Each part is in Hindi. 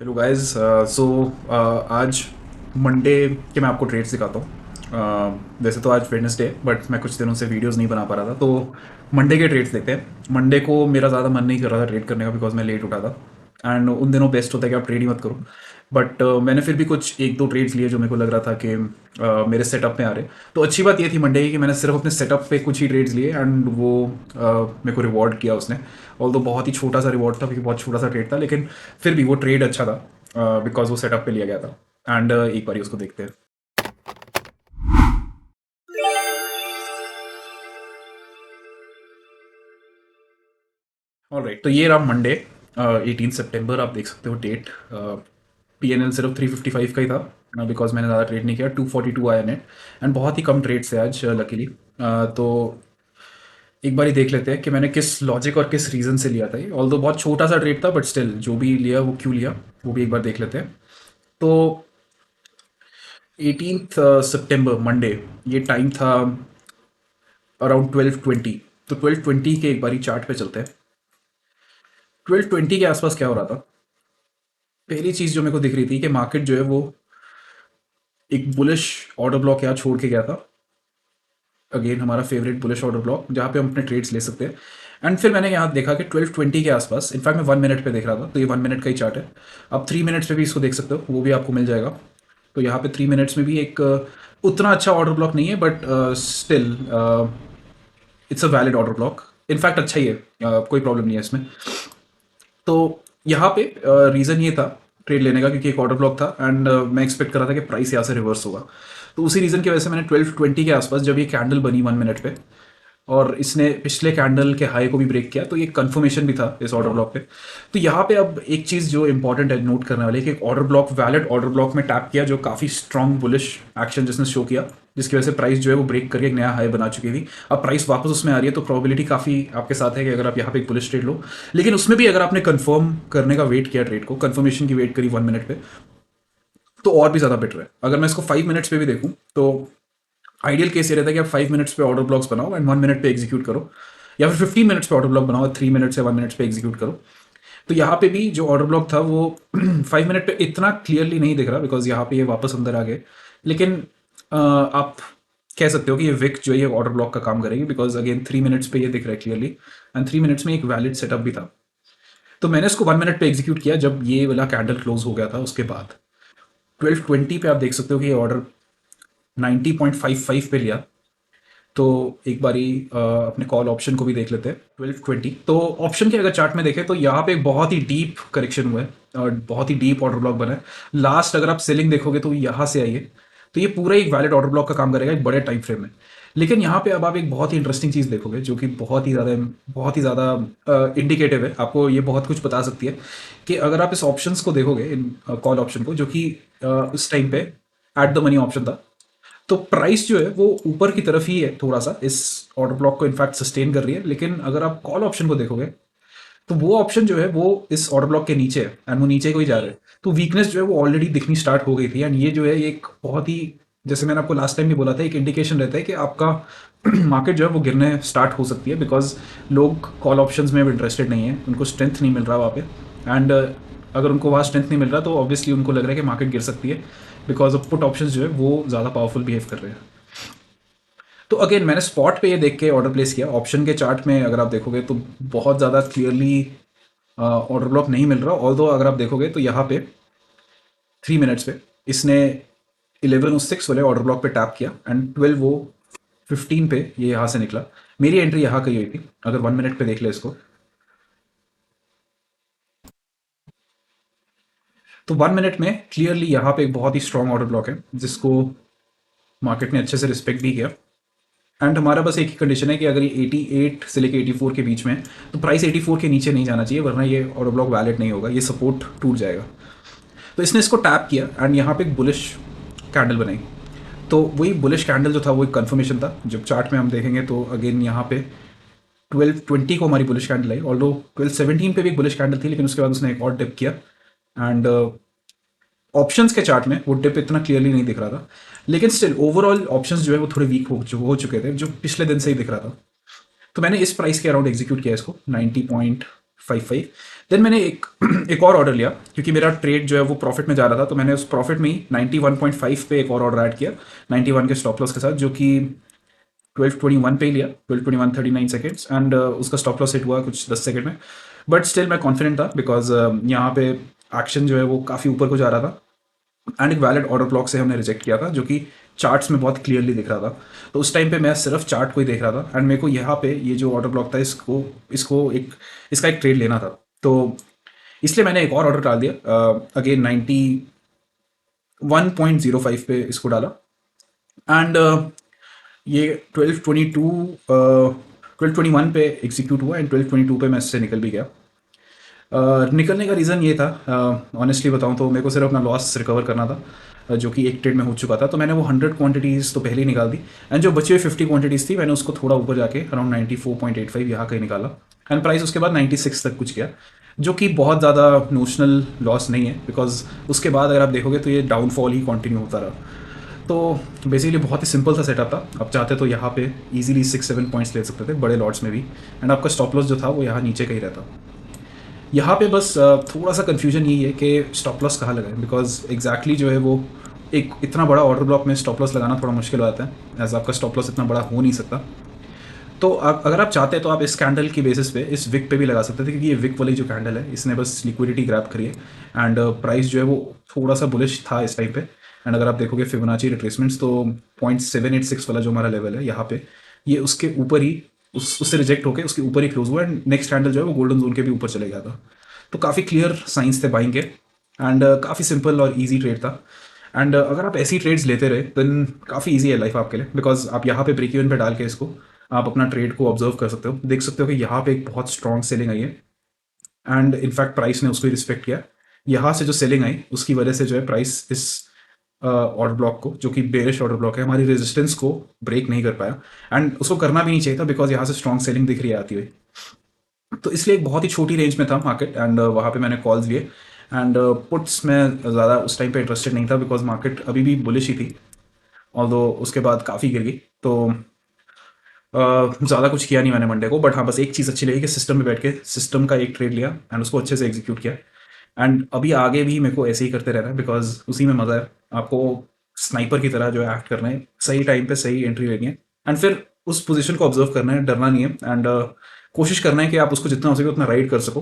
Hello guys. सो आज मंडे के मैं आपको ट्रेड्स दिखाता हूँ। वैसे तो आज वेडनेसडे है बट मैं कुछ दिनों से वीडियोस नहीं बना पा रहा था, तो मंडे के ट्रेड्स देखते हैं। मंडे को मेरा ज़्यादा मन नहीं कर रहा था ट्रेड करने का बिकॉज मैं लेट उठा था। एंड उन दिनों बेस्ट होता है कि आप ट्रेड ही मत करो। बट मैंने फिर भी कुछ एक दो ट्रेड्स लिए जो मेरे को लग रहा था कि मेरे सेटअप में आ रहे। तो अच्छी बात ये थी मंडे की कि मैंने सिर्फ अपने सेटअप पे कुछ ही ट्रेड्स लिए एंड वो मेरे को रिवॉर्ड किया उसने। ऑल्दो बहुत ही छोटा सा रिवॉर्ड था क्योंकि बहुत छोटा सा ट्रेड था, लेकिन फिर भी वो ट्रेड अच्छा था बिकॉज वो सेटअप पे लिया गया था। एंड एक बार उसको देखते हैं। ऑलराइट, तो ये रहा मंडे 18 सितंबर। आप देख सकते हो डेट। पीएनएल सिर्फ 355 का ही था बिकॉज मैंने ज़्यादा ट्रेड नहीं किया। 242 आया नेट एंड बहुत ही कम ट्रेड्स है आज लकीली। तो एक बार ही देख लेते हैं कि मैंने किस लॉजिक और किस रीज़न से लिया था ये। ऑल्दो बहुत छोटा सा ट्रेड था बट स्टिल जो भी लिया वो क्यों लिया वो भी एक बार देख लेते हैं। तो 18 सितंबर मंडे, ये टाइम था अराउंड 12:20। तो 12:20 के एक बारी चार्ट पे चलते हैं। 12:20 के आसपास क्या हो रहा था? पहली चीज़ जो मेरे को दिख रही थी कि मार्केट जो है वो एक बुलिश ऑर्डर ब्लॉक यहाँ छोड़ के गया था। अगेन हमारा फेवरेट बुलिश ऑर्डर ब्लॉक जहाँ पे हम अपने ट्रेड्स ले सकते हैं। एंड फिर मैंने यहाँ देखा कि 12:20 के आसपास, इनफैक्ट मैं 1 मिनट पे देख रहा था, तो ये 1 मिनट का ही चार्ट है। आप 3 मिनट्स पे भी इसको देख सकते हो, वो भी आपको मिल जाएगा। तो यहाँ पे 3 मिनट्स में भी एक उतना अच्छा ऑर्डर ब्लॉक नहीं है but still it's a valid order block. In fact अच्छा ही है, कोई प्रॉब्लम नहीं है इसमें। तो यहाँ पे रीज़न ये था ट्रेड लेने का क्योंकि एक ऑर्डर ब्लॉक था एंड मैं एक्सपेक्ट कर रहा था कि प्राइस यहाँ से रिवर्स होगा। तो उसी रीज़न की वजह से मैंने 12:20 के आसपास जब ये कैंडल बनी 1 मिनट पे और इसने पिछले कैंडल के हाई को भी ब्रेक किया, तो ये कंफर्मेशन भी था इस ऑर्डर ब्लॉक पे। तो यहाँ पे अब एक चीज़ जो इंपॉर्टेंट है नोट करने वाली है कि एक order block valid order block में टैप किया जो काफ़ी स्ट्रॉन्ग बुलिश एक्शन जिसने शो किया, जिसकी वजह से प्राइस जो है वो ब्रेक करके एक नया हाई बना चुकी थी। अब प्राइस वापस उसमें आ रही है तो प्रोबेबिलिटी काफ़ी आपके साथ है कि अगर आप यहाँ पे एक बुलिश ट्रेड लो। लेकिन उसमें भी अगर आपने कंफर्म करने का वेट किया ट्रेड को, कंफर्मेशन की वेट करी 1 मिनट पे, तो और भी ज़्यादा बेटर है। अगर मैं इसको 5 मिनट्स पे भी देखूँ तो आइडियल केस ये रहता है कि आप 5 मिनट्स पे ऑर्डर ब्लॉक्स बनाओ एंड 1 मिनट पे एग्जीक्यूट करो, या फिर 15 मिनट्स पे ऑर्डर ब्लॉक बनाओ, 3 मिनट्स या 1 मिनट्स पे एग्जीक्यूट करो। तो यहाँ पे भी जो ऑर्डर ब्लॉक था वो 5 मिनट पे इतना क्लियरली नहीं दिख रहा बिकॉज यहाँ पे ये वापस अंदर आ गए। लेकिन आप कह सकते हो कि ये विक जो है ये ऑर्डर ब्लॉक का काम करेगी बिकॉज अगेन 3 मिनट्स पे ये दिख रहा है क्लियरली एंड 3 मिनट्स में एक वैलिड सेटअप भी था। तो मैंने इसको 1 मिनट पे एग्जीक्यूट किया जब ये वाला कैंडल क्लोज हो गया था। उसके बाद 12:20 पे आप देख सकते हो कि ये ऑर्डर 90.55 पे लिया। तो एक बारी अपने कॉल ऑप्शन को भी देख लेते हैं। 12:20 तो ऑप्शन के अगर चार्ट में देखें तो यहाँ पे एक बहुत ही डीप करेक्शन हुआ है और बहुत ही डीप ऑर्डर ब्लॉक बना है। लास्ट अगर आप सेलिंग देखोगे तो यहाँ से आइए, तो ये पूरा एक वैलिड ऑर्डर ब्लॉक का काम करेगा एक बड़े टाइम फ्रेम में। लेकिन यहाँ पे अब आप एक बहुत ही इंटरेस्टिंग चीज़ देखोगे जो कि बहुत ही ज़्यादा इंडिकेटिव है, आपको ये बहुत कुछ बता सकती है। कि अगर आप इस ऑप्शंस को देखोगे, इन कॉल ऑप्शन को, जो कि उस टाइम पे एट द मनी ऑप्शन था, तो प्राइस जो है वो ऊपर की तरफ ही है थोड़ा सा, इस ऑर्डर ब्लॉक को इनफैक्ट सस्टेन कर रही है। लेकिन अगर आप कॉल ऑप्शन को देखोगे तो वो ऑप्शन जो है वो इस ऑर्डर ब्लॉक के नीचे है एंड वो नीचे को ही जा रहा है। तो वीकनेस जो है वो ऑलरेडी दिखनी स्टार्ट हो गई थी एंड ये जो है ये एक बहुत ही, जैसे मैंने आपको लास्ट टाइम भी बोला था, एक इंडिकेशन रहता है कि आपका मार्केट जो है वो गिरने स्टार्ट हो सकती है बिकॉज लोग कॉल ऑप्शंस में अब इंटरेस्टेड नहीं है, उनको स्ट्रेंथ नहीं मिल रहा वहाँ पे। एंड अगर उनको वहाँ स्ट्रेंथ नहीं मिल रहा तो ऑब्वियसली उनको लग रहा है कि मार्केट गिर सकती है बिकॉज ऑफ पुट ऑप्शंस जो है वो ज़्यादा पावरफुल बिहेव कर रहे हैं। तो अगेन मैंने स्पॉट पे ये देख के ऑर्डर प्लेस किया। ऑप्शन के चार्ट में अगर आप देखोगे तो बहुत ज़्यादा क्लियरली ऑर्डर ब्लॉक नहीं मिल रहा। ऑल्दो अगर आप देखोगे तो यहाँ पे 3 मिनट्स पे इसने 11:06 वाले ऑर्डर ब्लॉक पे टैप किया एंड 12:15 पे ये यहाँ से निकला। मेरी एंट्री यहाँ कही हुई थी, अगर 1 मिनट पे देख ले इसको। तो 1 मिनट में क्लियरली यहाँ पे एक बहुत ही स्ट्रॉन्ग ऑर्डर ब्लॉक है जिसको मार्केट ने अच्छे से रिस्पेक्ट भी किया। एंड हमारा बस एक ही कंडीशन है कि अगर ये 88 से लेके 84 के बीच में है तो प्राइस 84 के नीचे नहीं जाना चाहिए, वरना ये ऑर्डर ब्लॉक वैलिड नहीं होगा, ये सपोर्ट टूट जाएगा। तो इसने इसको टैप किया एंड यहाँ पे एक बुलिश कैंडल बनाई। तो वही बुलिश कैंडल जो था वो एक कंफर्मेशन था। जब चार्ट में हम देखेंगे तो अगेन यहाँ पे 12:20 को हमारी बुलिश कैंडल आई। ऑल्दो 12:17 पे भी एक बुलिश कैंडल थी लेकिन उसके बाद उसने एक और डिप किया एंड ऑप्शंस के चार्ट में वो डिप इतना क्लियरली नहीं दिख रहा था। लेकिन स्टिल ओवरऑल ऑप्शंस जो है वो थोड़े वीक हो चुके थे जो पिछले दिन से ही दिख रहा था। तो मैंने इस प्राइस के अराउंड एग्जीक्यूट किया इसको 90 पॉइंट 55। देन मैंने एक एक और ऑर्डर लिया क्योंकि मेरा ट्रेड जो है वो प्रॉफिट में जा रहा था, तो मैंने उस प्रॉफिट में ही 91.5 पे एक और ऑर्डर ऐड किया 91 के स्टॉप लॉस के साथ, जो कि 1221 पे ही लिया, 1221 39 सेकेंड्स, एंड उसका स्टॉप लॉस हिट हुआ कुछ 10 सेकंड में। बट स्टिल मैं कॉन्फिडेंट था बिकॉज यहाँ पे एक्शन जो है वो काफ़ी ऊपर को जा रहा था, एंड एक वैलिड ऑर्डर ब्लॉक से हमने रिजेक्ट किया था जो कि चार्ट्स में बहुत क्लियरली दिख रहा था। तो उस टाइम पे मैं सिर्फ चार्ट को ही देख रहा था, एंड मेरे को यहाँ पे ये जो ऑर्डर ब्लॉक था इसको इसको एक इसका एक ट्रेड लेना था। तो इसलिए मैंने एक और ऑर्डर डाल दिया, अगेन 91.05 पे इसको डाला, एंड ये 1221 पे एग्जीक्यूट हुआ, एंड 1222 पे मैं इससे निकल भी गया। निकलने का रीज़न ये था, ऑनेस्टली बताऊं तो मेरे को सिर्फ अपना लॉस रिकवर करना था, जो कि एक ट्रेड में हो चुका था। तो मैंने वो 100 क्वांटिटीज़ तो पहले ही निकाल दी, एंड जो बची हुई 50 क्वांटिटीज़ थी मैंने उसको थोड़ा ऊपर जाके अराउंड 94.85 यहाँ कहीं निकाला, एंड प्राइस उसके बाद 96 तक कुछ गया, जो कि बहुत ज़्यादा नोशनल लॉस नहीं है बिकॉज उसके बाद अगर आप देखोगे तो ये डाउनफॉल ही कंटिन्यू होता रहा। तो बेसिकली बहुत ही सिंपल सा सेटअप था। आप चाहते तो यहाँ पे इजीली 6-7 पॉइंट्स ले सकते थे बड़े लॉट्स में भी, एंड आपका स्टॉप लॉस जो था वो यहाँ नीचे का ही रहता। यहाँ पे बस थोड़ा सा कन्फ्यूजन यही है कि स्टॉप लॉस कहाँ लगाएं, बिकॉज एग्जैक्टली जो है वो एक इतना बड़ा ऑर्डर ब्लॉक में स्टॉप लॉस लगाना थोड़ा मुश्किल हो जाता है, एज आपका स्टॉप लॉस इतना बड़ा हो नहीं सकता। तो अगर आप चाहते हैं तो आप इस कैंडल की बेसिस पे इस विक पे भी लगा सकते थे, क्योंकि ये विक वाली जो कैंडल है इसने बस लिक्विडिटी ग्रैब करी है, एंड प्राइस जो है वो थोड़ा सा बुलिश था इस टाइम पे। एंड अगर आप देखोगे फिबोनाची रिट्रेसमेंट्स तो 0.786 वाला जो हमारा लेवल है यहाँ पे, ये उसके ऊपर ही उससे रिजेक्ट होकर उसके ऊपर ही क्लोज हुआ, एंड नेक्स्ट कैंडल जो है वो गोल्डन जोन के भी ऊपर चले गया था। तो काफ़ी क्लियर साइंस थे बाइंग के, एंड काफ़ी सिंपल और ईजी ट्रेड था। एंड अगर आप ऐसी ट्रेड्स लेते रहे देन काफ़ी ईजी है लाइफ आपके लिए, बिकॉज आप यहाँ पे ब्रेक इवन पे डाल के इसको आप अपना ट्रेड को ऑब्जर्व कर सकते हो, देख सकते हो कि यहाँ पे एक बहुत स्ट्रॉन्ग सेलिंग आई है, एंड इनफैक्ट प्राइस ने उसको ही रिस्पेक्ट किया। यहाँ से जो सेलिंग आई उसकी वजह से जो है प्राइस इस ऑर्डर ब्लॉक को, जो कि बेरिश ऑर्डर ब्लॉक है, हमारी रेजिस्टेंस को ब्रेक नहीं कर पाया, एंड उसको करना भी नहीं चाहिए था बिकॉज यहाँ से स्ट्रॉन्ग सेलिंग दिख रही है आती हुई। तो इसलिए एक बहुत ही छोटी रेंज में था मार्केट, एंड वहाँ पे मैंने कॉल्स लिए, एंड पुट्स में ज़्यादा उस टाइम पे इंटरेस्टेड नहीं था बिकॉज मार्केट अभी भी बुलिश ही थी, ऑल्दो उसके बाद काफ़ी गिर गई। तो ज़्यादा कुछ किया नहीं मैंने मंडे को, बट हाँ बस एक चीज़ अच्छी लगी कि सिस्टम में बैठ के सिस्टम का एक ट्रेड लिया एंड उसको अच्छे से एग्जीक्यूट किया, एंड अभी आगे भी मेरे को ऐसे ही करते रहना है बिकॉज उसी में मज़ा है। आपको स्नाइपर की तरह जो है एक्ट करना है, सही टाइम पे सही एंट्री लेनी है, एंड फिर उस पोजीशन को ऑब्जर्व करना है, डरना नहीं है, एंड कोशिश करना है कि आप उसको जितना हो सके उतना राइड कर सको,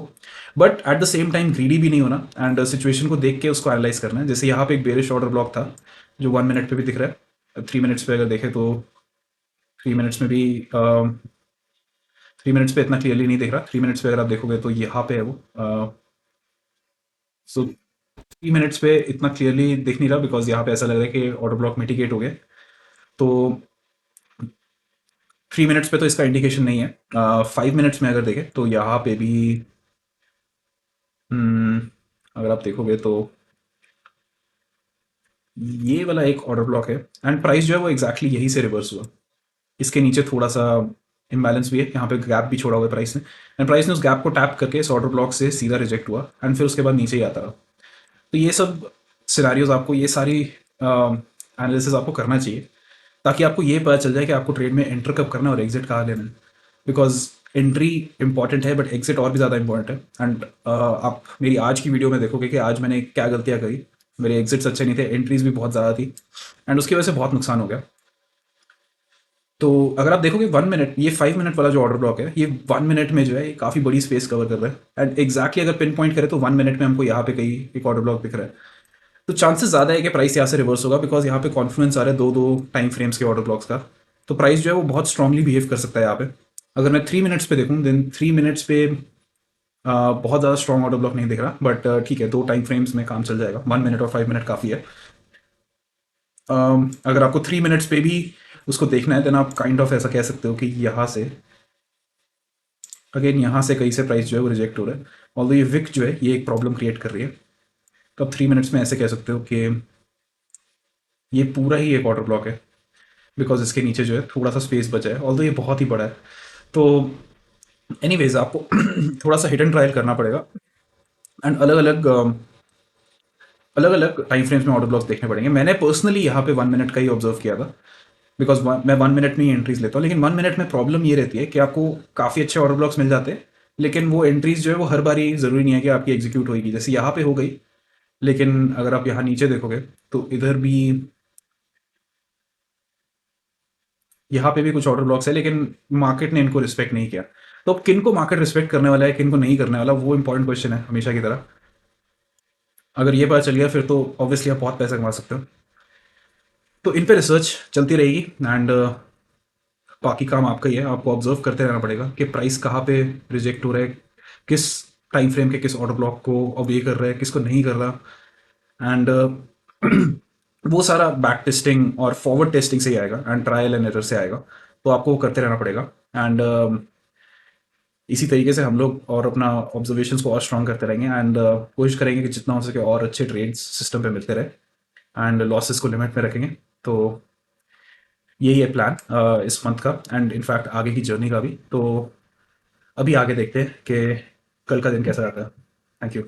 but at the same time greedy भी नहीं होना, एंड सिचुएशन को देख के उसको एनालाइज करना है। जैसे यहाँ पे एक बेरिश ऑर्डर ब्लॉक था जो 1 मिनट पे भी दिख रहा है, 3 मिनट्स पे अगर देखें तो 3 मिनट्स में भी 3 मिनट्स पे इतना क्लियरली नहीं दिख रहा, 3 मिनट्स पे अगर आप देखोगे तो यहाँ पे है वो, सो 3 मिनट्स पे इतना क्लियरली दिख नहीं रहा बिकॉज यहाँ पे ऐसा लग रहा है कि ऑर्डर ब्लॉक मिटिगेट हो गया। तो 3 मिनट्स पे तो इसका इंडिकेशन नहीं है, 5 मिनट्स में अगर देखें तो यहाँ पे भी अगर आप देखोगे तो ये वाला एक ऑर्डर ब्लॉक है, एंड प्राइस जो है वो एग्जैक्टली यही से रिवर्स हुआ। इसके नीचे थोड़ा सा इम्बैलेंस भी है, यहाँ पे गैप भी छोड़ा हुआ है प्राइस ने, एंड प्राइस ने उस गैप को टैप करके इस ऑर्डर ब्लॉक से सीधा रिजेक्ट हुआ, एंड फिर उसके बाद नीचे ही आता रहा। तो ये सब सिनारियोज आपको, ये सारी एनालिसिस आपको करना चाहिए ताकि आपको ये पता चल जाए कि आपको ट्रेड में एंटर कब करना है और एग्जिट कहाँ लेना है, बिकॉज एंट्री इंपॉर्टेंट है बट एग्जिट और भी ज़्यादा इंपॉर्टेंट है। एंड आप मेरी आज की वीडियो में देखोगे कि आज मैंने क्या गलतियाँ करी, मेरे एग्जिट्स अच्छे नहीं थे, एंट्रीज भी बहुत ज़्यादा थी, एंड उसकी वजह से बहुत नुकसान हो गया। तो अगर आप देखोगे 1 मिनट, ये 5 मिनट वाला जो ऑर्डर ब्लॉक है ये 1 मिनट में जो है ये काफ़ी बड़ी स्पेस कवर कर रहा है, एंड एग्जैक्टली अगर पिन पॉइंट करें तो 1 मिनट में हमको यहाँ पे कहीं एक ऑर्डर ब्लॉक दिख रहा है। तो चांसेस ज़्यादा है कि प्राइस यहाँ से रिवर्स होगा बिकॉज यहाँ पे कॉन्फ्लुएंस आ रहा है दो दो टाइम फ्रेम्स के ऑर्डर ब्लॉक्स का। तो प्राइस जो है वो बहुत स्ट्रांगली बिहेव कर सकता है यहाँ पे। अगर मैं 3 मिनट्स पे देखूँ देन 3 मिनट्स पे बहुत ज़्यादा स्ट्रॉन्ग ऑर्डर ब्लॉक नहीं दिख रहा, बट ठीक है, दो टाइम फ्रेम्स में काम चल जाएगा, 1 मिनट और 5 मिनट काफ़ी है। अगर आपको 3 मिनट्स पे भी उसको देखना है देन आप काइंड ऑफ ऐसा कह सकते हो कि यहाँ से अगेन यहाँ से कहीं से प्राइस जो है वो रिजेक्ट हो रहा है, ऑल्दो ये विक जो है ये एक प्रॉब्लम क्रिएट कर रही है। तो आप 3 मिनट्स में ऐसे कह सकते हो कि ये पूरा ही एक ऑर्डर ब्लॉक है बिकॉज इसके नीचे जो है थोड़ा सा स्पेस बचा है, ऑल्दो ये बहुत ही बड़ा है। तो एनीवेज आपको थोड़ा सा हिट एंड ट्रायल करना पड़ेगा, एंड अलग अलग टाइम फ्रेम्स में ऑर्डर ब्लॉक्स देखने पड़ेंगे। मैंने पर्सनली यहाँ पे 1 मिनट का ही ऑब्जर्व किया था बिकॉज मैं 1 मिनट में ही एंट्रीज लेता हूँ, लेकिन 1 मिनट में प्रॉब्लम ये रहती है कि आपको काफ़ी अच्छे ऑर्डर ब्लॉक्स मिल जाते हैं लेकिन वो एंट्रीज जो है वो हर बारी ज़रूरी नहीं है कि आपकी एग्जीक्यूट होगी। जैसे यहाँ पे हो गई, लेकिन अगर आप यहाँ नीचे देखोगे तो इधर भी, यहाँ पे भी कुछ ऑर्डर ब्लॉक्स है, लेकिन मार्केट ने इनको रिस्पेक्ट नहीं किया। तो अब किन को मार्केट रिस्पेक्ट करने वाला है, किन को नहीं करने वाला, वो इंपॉर्टेंट क्वेश्चन है हमेशा की तरह। अगर ये पता चल गया फिर तो ऑब्वियसली आप बहुत पैसा कमा सकते हो। तो इन पे रिसर्च चलती रहेगी, एंड बाकी काम आपका ही है, आपको ऑब्जर्व करते रहना पड़ेगा कि प्राइस कहाँ पे रिजेक्ट हो रहा है, किस टाइम फ्रेम के किस ऑर्डर ब्लॉक को ऑबे कर रहा है, किसको नहीं कर रहा। एंड वो सारा बैक टेस्टिंग और फॉरवर्ड टेस्टिंग से ही आएगा, एंड ट्रायल एंड एरर से आएगा। तो आपको वो करते रहना पड़ेगा। एंड इसी तरीके से हम लोग और अपना ऑब्जर्वेशंस को और स्ट्रॉन्ग करते रहेंगे, एंड कोशिश करेंगे कि जितना हो सके और अच्छे ट्रेड्स सिस्टम पे मिलते रहे, एंड लॉसेस को लिमिट में रखेंगे। तो यही है प्लान इस मंथ का, एंड इनफैक्ट आगे की जर्नी का भी। तो अभी आगे देखते हैं कि कल का दिन कैसा रहता है। Thank you.